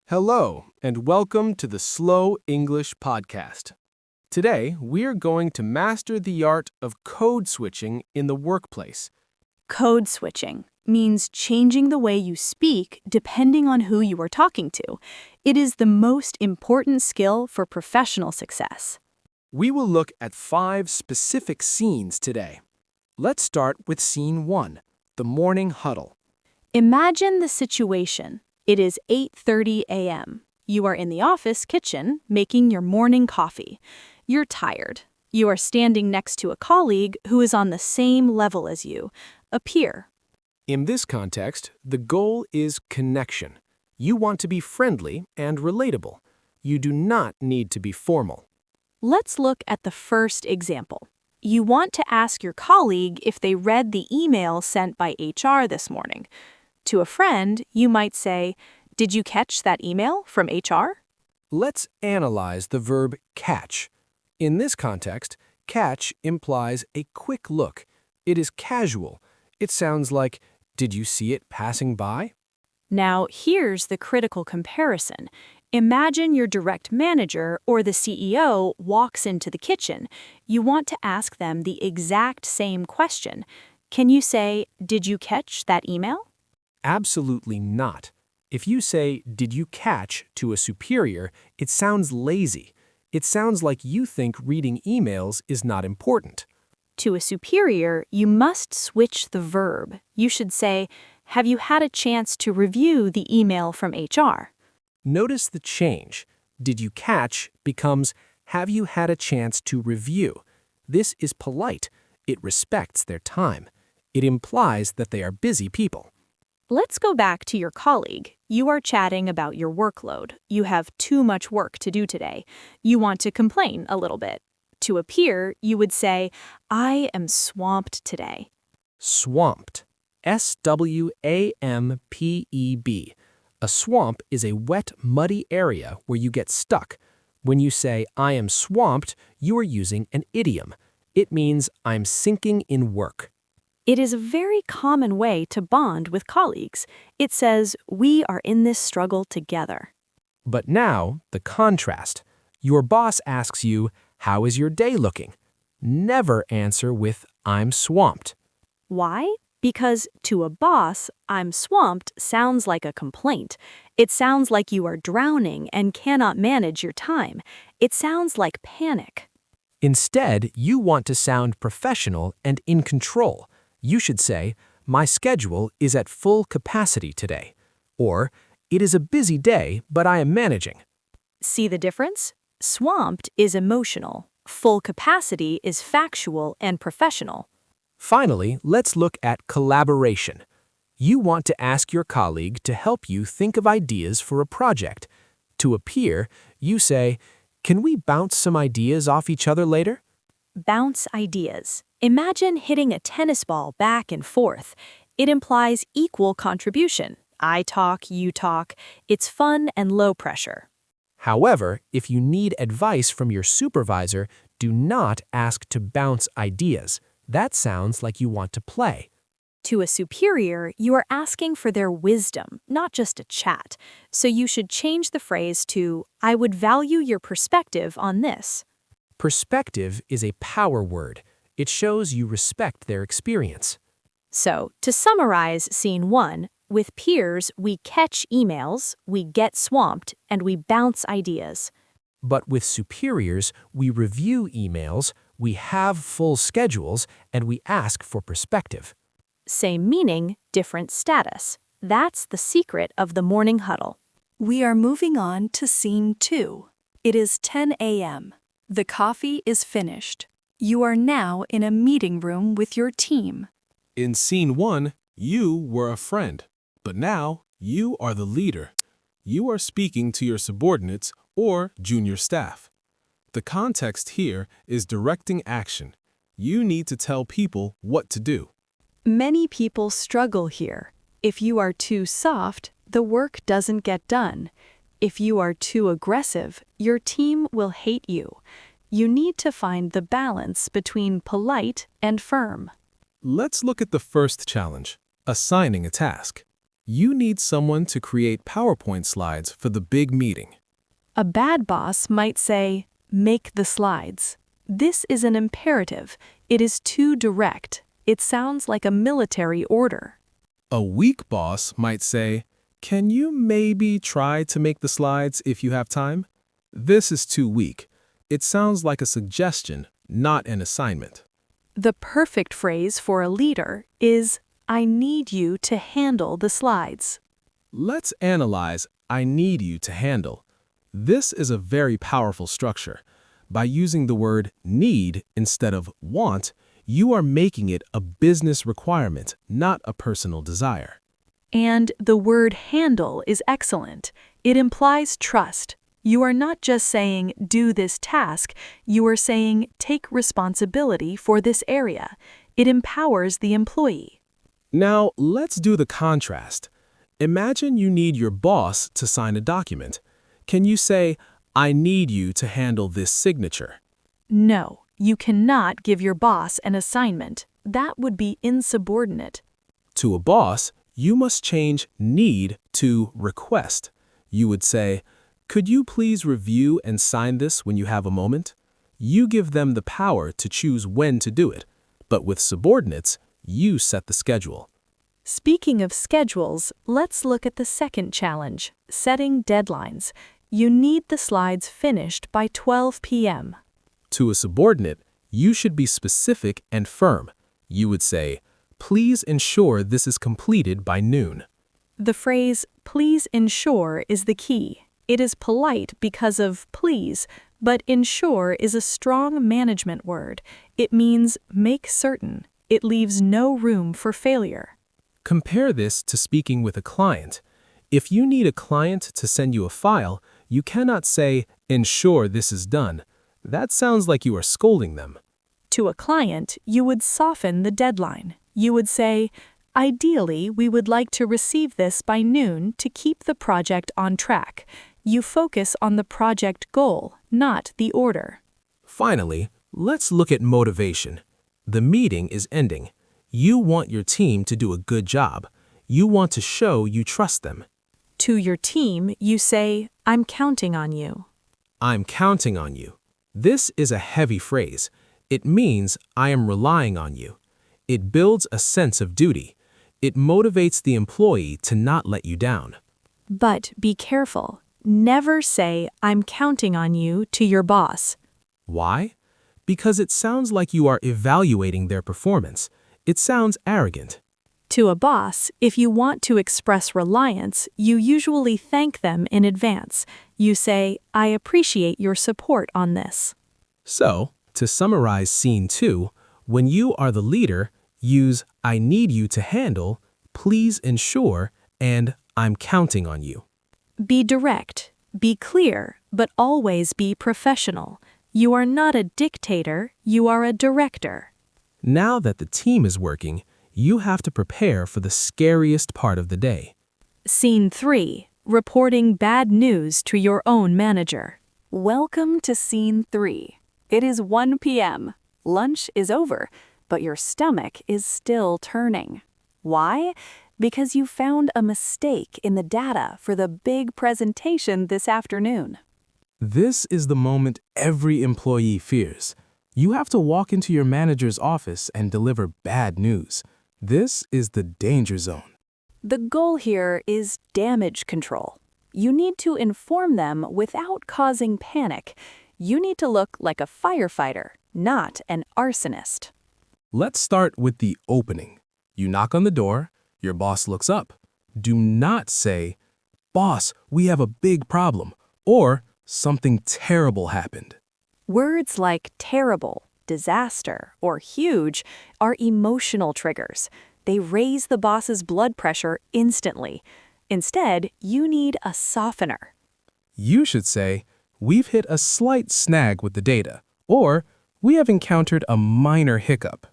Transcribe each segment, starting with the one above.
Hello, and welcome to the Slow English Podcast. Today, we're going to master the art of code switching in the workplace. Code switching means changing the way you speak depending on who you are talking to. It is the most important skill for professional success. We will look at 5 specific scenes today. Let's start with Scene 1, the morning huddle. Imagine the situation. It is 8:30 a.m. You are in the office kitchen making your morning coffee. You're tired. You are standing next to a colleague who is on the same level as you, a peer. In this context, the goal is connection. You want to be friendly and relatable. You do not need to be formal. Let's look at the first example. You want to ask your colleague if they read the email sent by HR this morning. To a friend, you might say, "Did you catch that email from HR?" Let's analyze the verb catch. In this context, catch implies a quick look. It is casual. It sounds like, "Did you see it passing by?" Now, here's the critical comparison. Imagine your direct manager or the CEO walks into the kitchen. You want to ask them the exact same question. Can you say, "Did you catch that email?" Absolutely not. If you say, "Did you catch?" to a superior, it sounds lazy. It sounds like you think reading emails is not important. To a superior, you must switch the verb. You should say, "Have you had a chance to review the email from HR?" Notice the change. "Did you catch?" becomes, "Have you had a chance to review?" This is polite. It respects their time. It implies that they are busy people. Let's go back to your colleague. You are chatting about your workload. You have too much work to do today. You want to complain a little bit. To a peer, you would say, "I am swamped today." Swamped. S-W-A-M-P-E-B. A swamp is a wet, muddy area where you get stuck. When you say, "I am swamped," you are using an idiom. It means, "I'm sinking in work." It is a very common way to bond with colleagues. It says, "We are in this struggle together." But now, the contrast. Your boss asks you, "How is your day looking?" Never answer with, "I'm swamped." Why? Because to a boss, "I'm swamped" sounds like a complaint. It sounds like you are drowning and cannot manage your time. It sounds like panic. Instead, you want to sound professional and in control. You should say, "My schedule is at full capacity today." Or, "It is a busy day, but I am managing." See the difference? Swamped is emotional. Full capacity is factual and professional. Finally, let's look at collaboration. You want to ask your colleague to help you think of ideas for a project. To a peer, you say, "Can we bounce some ideas off each other later?" Bounce ideas. Imagine hitting a tennis ball back and forth. It implies equal contribution. I talk, you talk. It's fun and low pressure. However, if you need advice from your supervisor, do not ask to bounce ideas. That sounds like you want to play. To a superior, you are asking for their wisdom, not just a chat. So you should change the phrase to, "I would value your perspective on this." Perspective is a power word. It shows you respect their experience. So, to summarize Scene 1, with peers, we catch emails, we get swamped, and we bounce ideas. But with superiors, we review emails, we have full schedules, and we ask for perspective. Same meaning, different status. That's the secret of the morning huddle. We are moving on to Scene 2. It is 10 a.m. The coffee is finished. You are now in a meeting room with your team. In Scene 1, you were a friend, but now you are the leader. You are speaking to your subordinates or junior staff. The context here is directing action. You need to tell people what to do. Many people struggle here. If you are too soft, the work doesn't get done. If you are too aggressive, your team will hate you. You need to find the balance between polite and firm. Let's look at the first challenge, assigning a task. You need someone to create PowerPoint slides for the big meeting. A bad boss might say, "Make the slides." This is an imperative. It is too direct. It sounds like a military order. A weak boss might say, "Can you maybe try to make the slides if you have time?" This is too weak. It sounds like a suggestion, not an assignment. The perfect phrase for a leader is, "I need you to handle the slides." Let's analyze "I need you to handle." This is a very powerful structure. By using the word need instead of want, you are making it a business requirement, not a personal desire. And the word handle is excellent. It implies trust. You are not just saying, "Do this task," you are saying, "Take responsibility for this area." It empowers the employee. Now, let's do the contrast. Imagine you need your boss to sign a document. Can you say, "I need you to handle this signature"? No, you cannot give your boss an assignment. That would be insubordinate. To a boss, you must change need to request. You would say, "Could you please review and sign this when you have a moment?" You give them the power to choose when to do it. But with subordinates, you set the schedule. Speaking of schedules, let's look at the second challenge, setting deadlines. You need the slides finished by 12 p.m. To a subordinate, you should be specific and firm. You would say, "Please ensure this is completed by noon." The phrase, "please ensure," is the key. It is polite because of please, but ensure is a strong management word. It means make certain. It leaves no room for failure. Compare this to speaking with a client. If you need a client to send you a file, you cannot say, "Ensure this is done." That sounds like you are scolding them. To a client, you would soften the deadline. You would say, "Ideally, we would like to receive this by noon to keep the project on track." You focus on the project goal, not the order. Finally, let's look at motivation. The meeting is ending. You want your team to do a good job. You want to show you trust them. To your team, you say, "I'm counting on you." I'm counting on you. This is a heavy phrase. It means I am relying on you. It builds a sense of duty. It motivates the employee to not let you down. But be careful. Never say, "I'm counting on you" to your boss. Why? Because it sounds like you are evaluating their performance. It sounds arrogant. To a boss, if you want to express reliance, you usually thank them in advance. You say, "I appreciate your support on this." So, to summarize scene 2, when you are the leader, use "I need you to handle," "Please ensure," and "I'm counting on you." Be direct, be clear, but always be professional. You are not a dictator, you are a director. Now that the team is working, you have to prepare for the scariest part of the day. Scene 3. Reporting bad news to your own manager. Welcome to Scene 3. It is 1 p.m. Lunch is over, but your stomach is still turning. Why? Because you found a mistake in the data for the big presentation this afternoon. This is the moment every employee fears. You have to walk into your manager's office and deliver bad news. This is the danger zone. The goal here is damage control. You need to inform them without causing panic. You need to look like a firefighter, not an arsonist. Let's start with the opening. You knock on the door, your boss looks up. Do not say, "Boss, we have a big problem," or "Something terrible happened." Words like terrible, disaster, or huge are emotional triggers. They raise the boss's blood pressure instantly. Instead, you need a softener. You should say, "We've hit a slight snag with the data," or "We have encountered a minor hiccup."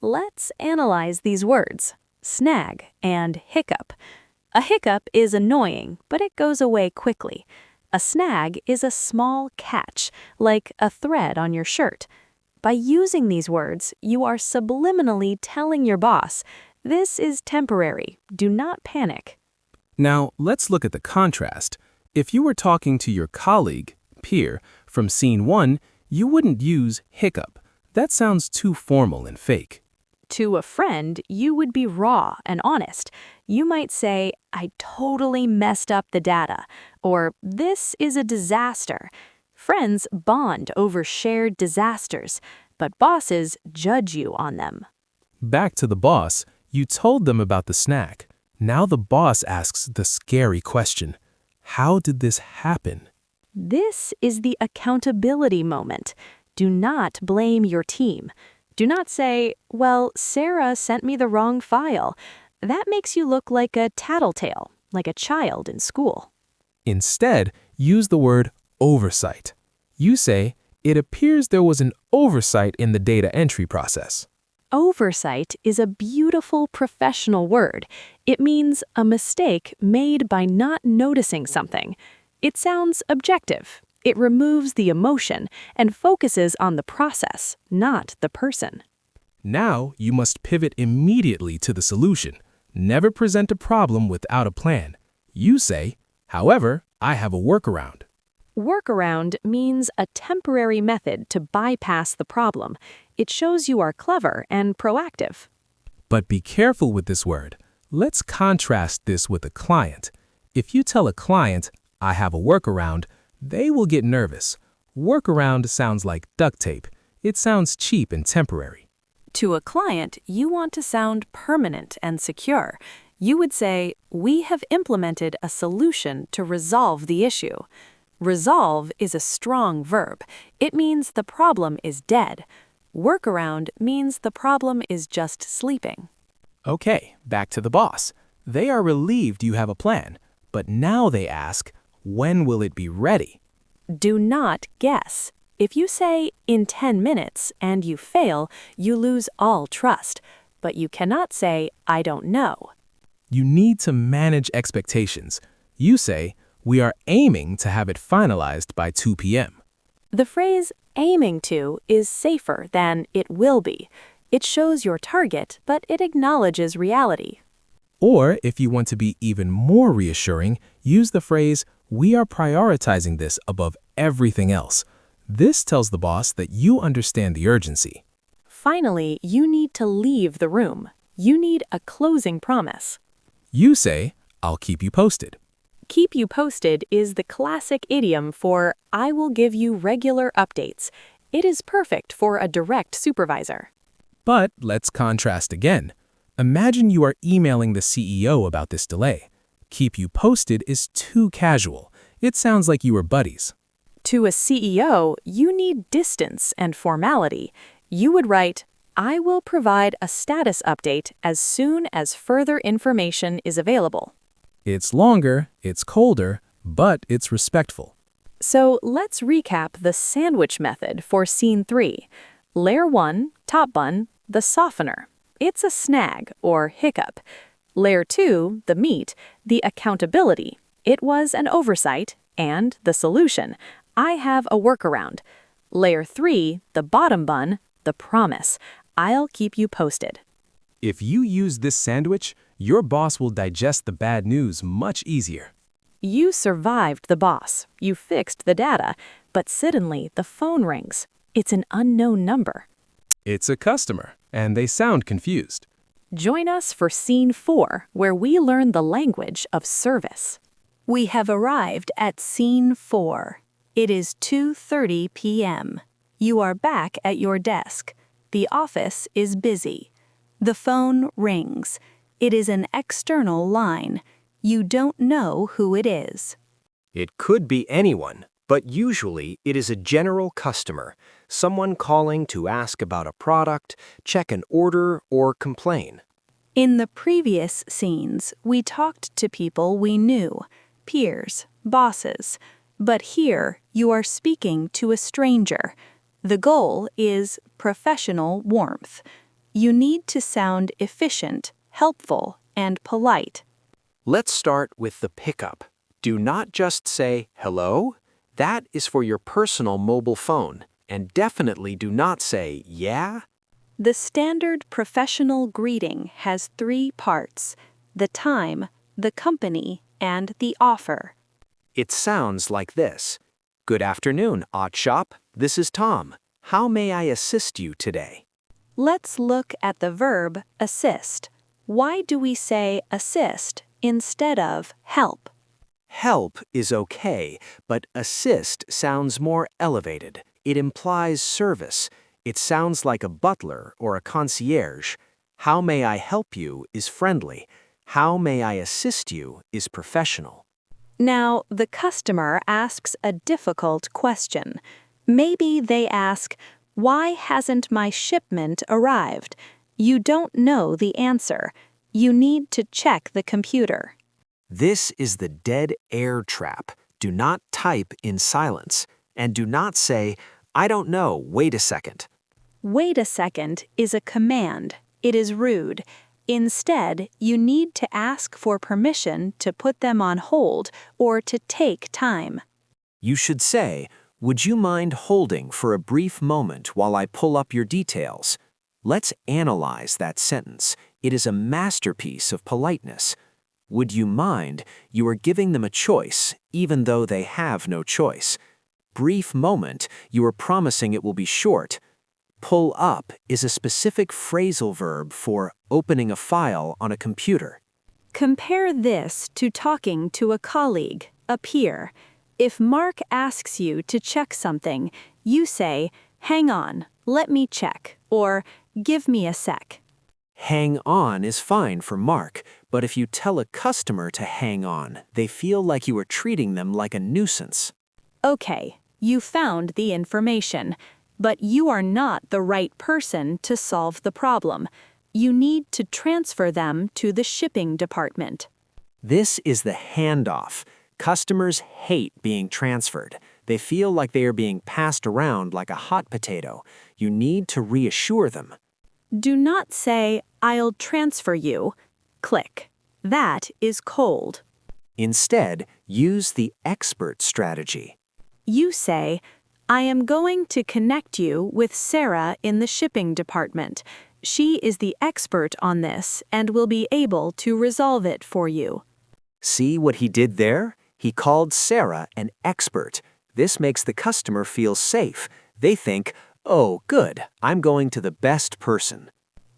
Let's analyze these words, snag and hiccup. A hiccup is annoying, but it goes away quickly. A snag is a small catch, like a thread on your shirt. By using these words, you are subliminally telling your boss, "This is temporary, do not panic." Now, let's look at the contrast. If you were talking to your colleague, peer, from scene 1, you wouldn't use hiccup. That sounds too formal and fake. To a friend, you would be raw and honest. You might say, I totally messed up the data, or this is a disaster. Friends bond over shared disasters, but bosses judge you on them. Back to the boss, you told them about the snack. Now the boss asks the scary question. How did this happen? This is the accountability moment. Do not blame your team. Do not say, well, Sarah sent me the wrong file. That makes you look like a tattletale, like a child in school. Instead, use the word oversight. You say, it appears there was an oversight in the data entry process. Oversight is a beautiful professional word. It means a mistake made by not noticing something. It sounds objective. It removes the emotion and focuses on the process, not the person. Now, you must pivot immediately to the solution. Never present a problem without a plan. You say, however, I have a workaround. Workaround means a temporary method to bypass the problem. It shows you are clever and proactive. But be careful with this word. Let's contrast this with a client. If you tell a client, I have a workaround, they will get nervous. Workaround sounds like duct tape. It sounds cheap and temporary. To a client, you want to sound permanent and secure. You would say, we have implemented a solution to resolve the issue. Resolve is a strong verb. It means the problem is dead. Workaround means the problem is just sleeping. Okay, back to the boss. They are relieved you have a plan, but now they ask, when will it be ready? Do not guess. If you say, in 10 minutes, and you fail, you lose all trust. But you cannot say, I don't know. You need to manage expectations. You say, we are aiming to have it finalized by 2 p.m. The phrase aiming to is safer than it will be. It shows your target, but it acknowledges reality. Or, if you want to be even more reassuring, use the phrase, we are prioritizing this above everything else. This tells the boss that you understand the urgency. Finally, you need to leave the room. You need a closing promise. You say, I'll keep you posted. Keep you posted is the classic idiom for I will give you regular updates. It is perfect for a direct supervisor. But let's contrast again. Imagine you are emailing the CEO about this delay. Keep you posted is too casual. It sounds like you were buddies. To a CEO, you need distance and formality. You would write, I will provide a status update as soon as further information is available. It's longer, it's colder, but it's respectful. So let's recap the sandwich method for scene 3. Layer 1, top bun, the softener. It's a snag or hiccup. Layer 2, the meat, the accountability. It was an oversight, and the solution. I have a workaround. Layer 3, the bottom bun, the promise. I'll keep you posted. If you use this sandwich, your boss will digest the bad news much easier. You survived the boss. You fixed the data. But suddenly, the phone rings. It's an unknown number. It's a customer, and they sound confused. Join us for scene 4, where we learn the language of service. We have arrived at scene 4. It is 2:30 p.m. You are back at your desk. The office is busy. The phone rings. It is an external line. You don't know who it is. It could be anyone, but usually it is a general customer, someone calling to ask about a product, check an order, or complain. In the previous scenes, we talked to people we knew, peers, bosses. But here, you are speaking to a stranger. The goal is professional warmth. You need to sound efficient, helpful, and polite. Let's start with the pickup. Do not just say, hello. That is for your personal mobile phone. And definitely do not say, yeah. The standard professional greeting has 3 parts: the time, the company, and the offer. It sounds like this. Good afternoon, Odd Shop. This is Tom. How may I assist you today? Let's look at the verb assist. Why do we say assist instead of help? Help is okay, but assist sounds more elevated. It implies service. It sounds like a butler or a concierge. How may I help you is friendly. How may I assist you is professional. Now, the customer asks a difficult question. Maybe they ask, "Why hasn't my shipment arrived?" You don't know the answer. You need to check the computer. This is the dead air trap. Do not type in silence. And do not say, "I don't know, wait a second." Wait a second is a command. It is rude. Instead, you need to ask for permission to put them on hold or to take time. You should say, "Would you mind holding for a brief moment while I pull up your details?" Let's analyze that sentence. It is a masterpiece of politeness. Would you mind? You are giving them a choice, even though they have no choice. Brief moment, you are promising it will be short. Pull up is a specific phrasal verb for opening a file on a computer. Compare this to talking to a colleague, a peer. If Mark asks you to check something, you say, "Hang on, let me check," or "Give me a sec." Hang on is fine for Mark, but if you tell a customer to hang on, they feel like you are treating them like a nuisance. Okay, you found the information, but you are not the right person to solve the problem. You need to transfer them to the shipping department. This is the handoff. Customers hate being transferred. They feel like they are being passed around like a hot potato. You need to reassure them. Do not say, "I'll transfer you." Click. That is cold. Instead, use the expert strategy. You say, "I am going to connect you with Sarah in the shipping department. She is the expert on this and will be able to resolve it for you." See what he did there? He called Sarah an expert. This makes the customer feel safe. They think, "Oh, good, I'm going to the best person."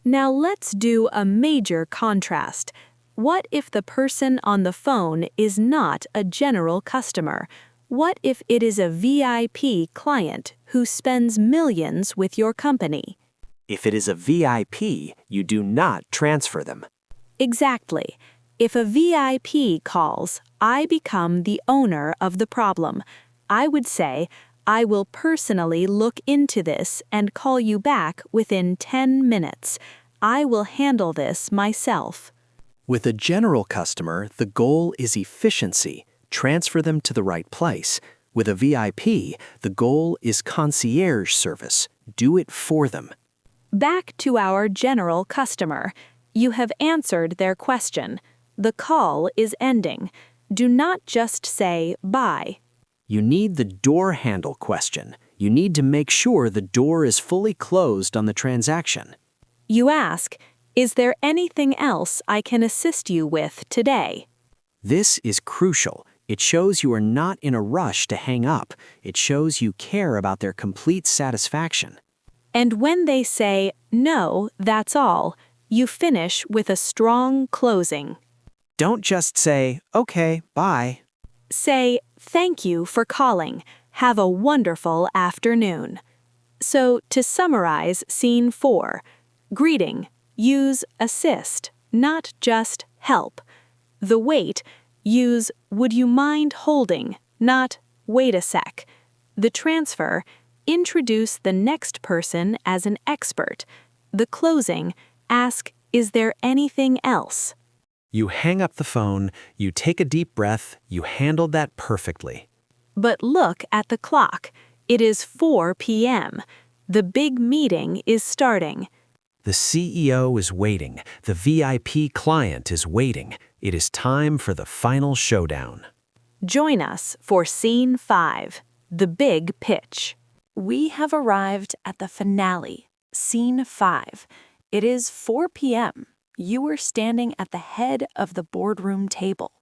Now let's do a major contrast. What if the person on the phone is not a general customer? What if it is a VIP client who spends millions with your company? If it is a VIP, you do not transfer them. Exactly. If a VIP calls, I become the owner of the problem. I would say, "I will personally look into this and call you back within 10 minutes. I will handle this myself." With a general customer, the goal is efficiency. Transfer them to the right place. With a VIP, the goal is concierge service. Do it for them. Back to our general customer. You have answered their question. The call is ending. Do not just say bye. You need the door handle question. You need to make sure the door is fully closed on the transaction. You ask, "Is there anything else I can assist you with today?" This is crucial. It shows you are not in a rush to hang up. It shows you care about their complete satisfaction. And when they say, "No, that's all," you finish with a strong closing. Don't just say, "Okay, bye." Say, "Thank you for calling. Have a wonderful afternoon." So, to summarize scene 4, greeting, use assist, not just help. The wait, use "Would you mind holding," not "Wait a sec." The transfer, introduce the next person as an expert. The closing, ask, "Is there anything else?" You hang up the phone, you take a deep breath, you handled that perfectly. But look at the clock. It is 4 p.m. The big meeting is starting. The CEO is waiting. The VIP client is waiting. It is time for the final showdown. Join us for Scene 5, the big pitch. We have arrived at the finale, Scene 5. It is 4 p.m. You were standing at the head of the boardroom table.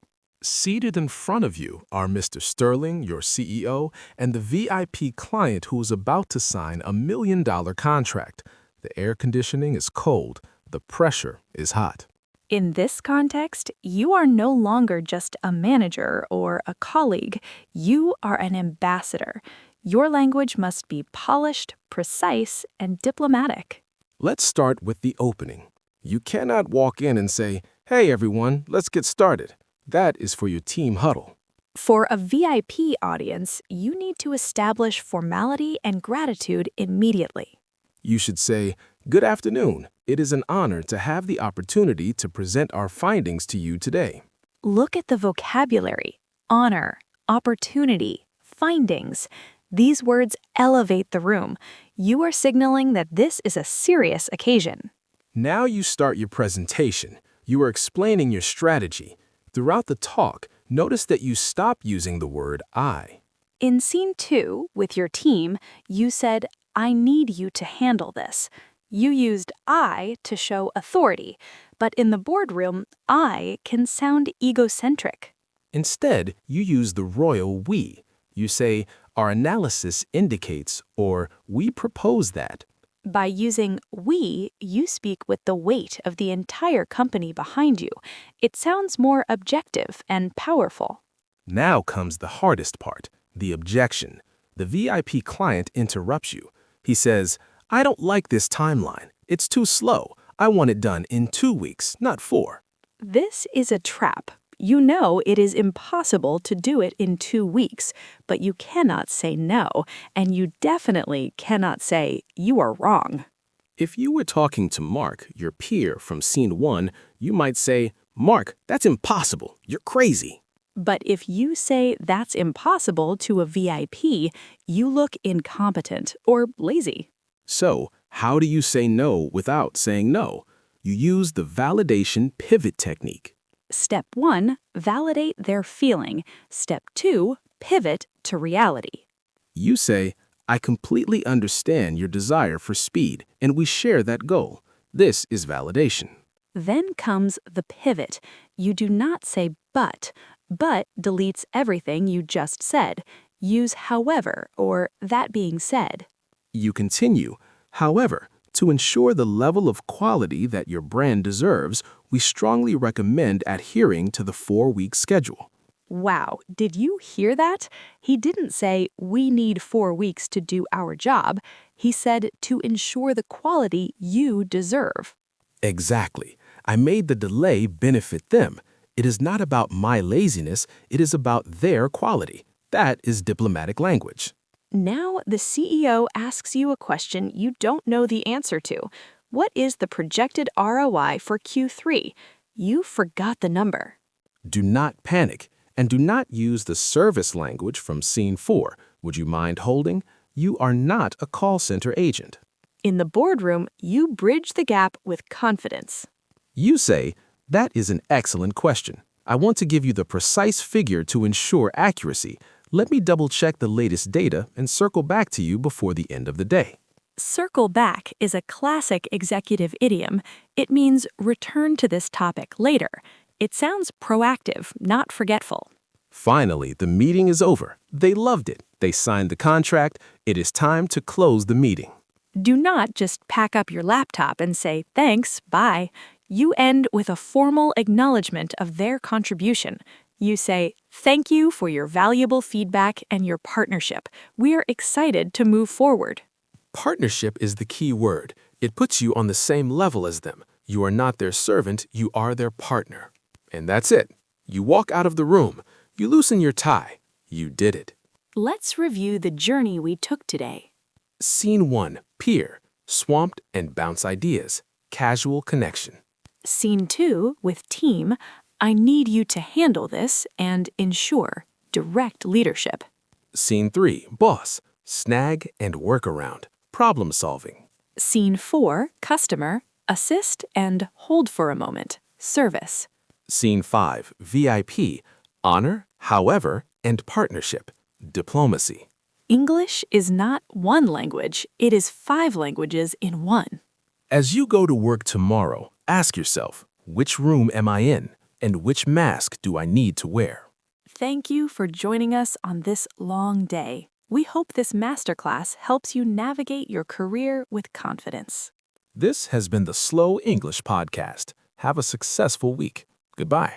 Seated in front of you are Mr. Sterling, your CEO, and the VIP client who is about to sign a $1 million contract. The air conditioning is cold. The pressure is hot. In this context, you are no longer just a manager or a colleague. You are an ambassador. Your language must be polished, precise, and diplomatic. Let's start with the opening. You cannot walk in and say, "Hey everyone, let's get started." That is for your team huddle. For a VIP audience, you need to establish formality and gratitude immediately. You should say, "Good afternoon. It is an honor to have the opportunity to present our findings to you today." Look at the vocabulary: honor, opportunity, findings. These words elevate the room. You are signaling that this is a serious occasion. Now you start your presentation. You are explaining your strategy. Throughout the talk, notice that you stop using the word I. In scene 2, with your team, you said, "I need you to handle this." You used I to show authority, but in the boardroom, I can sound egocentric. Instead, you use the royal we. You say, "Our analysis indicates," or "We propose that." By using we, you speak with the weight of the entire company behind you. It sounds more objective and powerful. Now comes the hardest part, the objection. The VIP client interrupts you. He says, "I don't like this timeline. It's too slow. I want it done in 2 weeks, not 4. This is a trap. You know it is impossible to do it in 2 weeks, but you cannot say no, and you definitely cannot say you are wrong. If you were talking to Mark, your peer from scene 1, you might say, "Mark, that's impossible. You're crazy." But if you say that's impossible to a VIP, you look incompetent or lazy. So, how do you say no without saying no? You use the validation pivot technique. Step 1, validate their feeling. Step 2, pivot to reality. You say, "I completely understand your desire for speed, and we share that goal." This is validation. Then comes the pivot. You do not say but deletes everything you just said. Use however or that being said. You continue, "However, to ensure the level of quality that your brand deserves, we strongly recommend adhering to the 4-week schedule." Wow, did you hear that? He didn't say, "We need 4 weeks to do our job." He said, "to ensure the quality you deserve." Exactly. I made the delay benefit them. It is not about my laziness, it is about their quality. That is diplomatic language. Now the CEO asks you a question you don't know the answer to. What is the projected ROI for Q3? You forgot the number. Do not panic, and do not use the service language from scene 4. Would you mind holding? You are not a call center agent. In the boardroom, you bridge the gap with confidence. You say, "That is an excellent question. I want to give you the precise figure to ensure accuracy. Let me double-check the latest data and circle back to you before the end of the day." Circle back is a classic executive idiom. It means return to this topic later. It sounds proactive, not forgetful. Finally, the meeting is over. They loved it. They signed the contract. It is time to close the meeting. Do not just pack up your laptop and say, "Thanks, bye." You end with a formal acknowledgement of their contribution. You say, "Thank you for your valuable feedback and your partnership. We are excited to move forward." Partnership is the key word. It puts you on the same level as them. You are not their servant, you are their partner. And that's it. You walk out of the room. You loosen your tie. You did it. Let's review the journey we took today. Scene 1, peer, swamped and bounce ideas, casual connection. Scene 2, with team, I need you to handle this and ensure direct leadership. Scene 3, boss, snag and workaround, problem solving. Scene 4, customer, assist and hold for a moment, service. Scene 5, VIP, honor, however, and partnership, diplomacy. English is not one language, it is 5 languages in one. As you go to work tomorrow, Ask yourself, which room am I in, and which mask do I need to wear? Thank you for joining us on this long day. We hope this masterclass helps you navigate your career with confidence. This has been the Slow English Podcast. Have a successful week. Goodbye.